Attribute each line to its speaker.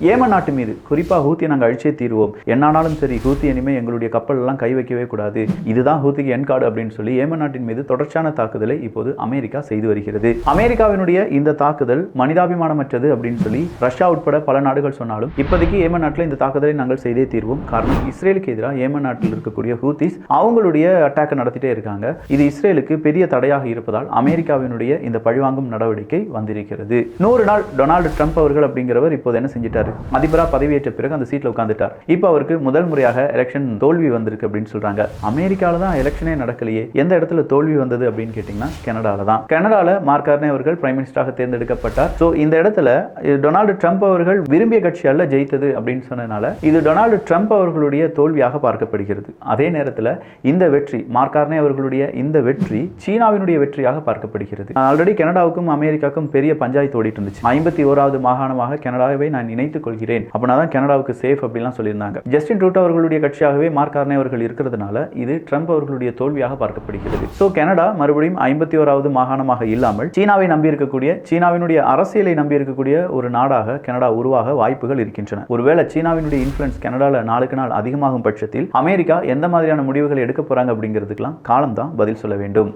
Speaker 1: Yemen நாட்டு மீது குறிப்பாக ஹூத்தியை நாங்கள் அழிச்சே தீர்வோம், என்னானாலும் சரி ஹூத்தி இனிமே எங்களுடைய கப்பல் எல்லாம் கை வைக்கவே கூடாது, இதுதான் ஹூத்திக்கு என் கார்டு அப்படின்னு சொல்லி ஏமன் நாட்டின் மீது தொடர்ச்சியான தாக்குதலை இப்போது அமெரிக்கா செய்து வருகிறது. அமெரிக்காவினுடைய இந்த தாக்குதல் மனிதாபிமானமற்றது அப்படின்னு சொல்லி ரஷ்யா உட்பட பல நாடுகள் சொன்னாலும் இப்போதைக்கு ஏமன் நாட்டில் இந்த தாக்குதலை நாங்கள் செய்தே தீர்வோம். காரணம், இஸ்ரேலுக்கு எதிராக ஏமன் நாட்டில் இருக்கக்கூடிய ஹூத்திஸ் அவங்களுடைய அட்டாக் நடத்திட்டே இருக்காங்க. இது இஸ்ரேலுக்கு பெரிய தடையாக இருப்பதால் அமெரிக்காவினுடைய இந்த பழிவாங்கும் நடவடிக்கை வந்திருக்கிறது. 100 நாள் டொனால்டு ட்ரம்ப் அவர்கள் அப்படிங்கிறவர் இப்போது என்ன செஞ்சிட்டார், அதிபரா பதவியேற்ற பிறகு அந்த சீட்ல உட்கார்ந்துட்டார். இப்போ அவருக்கு முதல் முறையாக எலெக்ஷன் தோல்வி வந்திருக்கு அப்படின்னு சொல்றாங்க. அமெரிக்கால தான் எலெக்ஷனே நடக்கலையே, எந்த இடத்துல தோல்வி வந்தது அப்படின்னு கேட்டீங்கன்னா கனடால தான். கனடால மார்க் கார்னே அவர்கள் பிரைம் மினிஸ்டராக தேர்ந்தெடுக்கப்பட்டார். சோ இந்த இடத்துல டொனால்டு ட்ரம்ப் அவர்கள் விரும்பிய கட்சி அல்ல ஜெயித்தது அப்படின்னு சொன்னதுனால இது டொனால்டு ட்ரம்ப் அவர்களுடைய தோல்வியாக பார்க்கப்படுகிறது. அதே நேரத்தில் இந்த வெற்றி, மார்க் கார்னே அவர்களுடைய இந்த வெற்றி சீனாவினுடைய வெற்றியாக பார்க்கப்படுகிறது. ஆல்ரெடி கனடாவுக்கும் அமெரிக்காவுக்கும் பெரிய பஞ்சாயத்து ஓடிட்டு இருந்துச்சு. 51வது மாகாணமாக கனடாவை நான் இணைத்துக் கொள்கிறேன், அப்படின்னா கனடாவுக்கு சேஃப் அப்படிலாம் சொல்லியிருந்தாங்க. ஜஸ்டின் ட்ரூடோ அவர்களுடைய கட்சியாகவே மார்க் கார்னே அவர்கள் இருக்கிறதுனால இது ட்ரம்ப் அவர்களுடைய தோல்வியாக பார்க்கப்படுகிறது. சோ கனடா மறுபடியும் 51வது மாகாணமாக இல்லாமல் சீனாவை நம்பி இருக்கக்கூடிய, சீனாவினுடைய அரசியலை நம்பி இருக்கக்கூடிய ஒரு நாடாக கனடா உருவாக வாய்ப்புகள் இருக்கின்றன. ஒருவேளை சீனாவினுடைய இன்ஃப்ளூயன்ஸ் கனடால நாளுக்கு நாள் அதிகமாகும் பட்சத்தில் அமெரிக்கா எந்த மாதிரியான முடிவுகளை எடுக்க போறாங்க அப்படிங்கிறதுக்கெல்லாம் காலம் தான் பதில் சொல்ல வேண்டும்.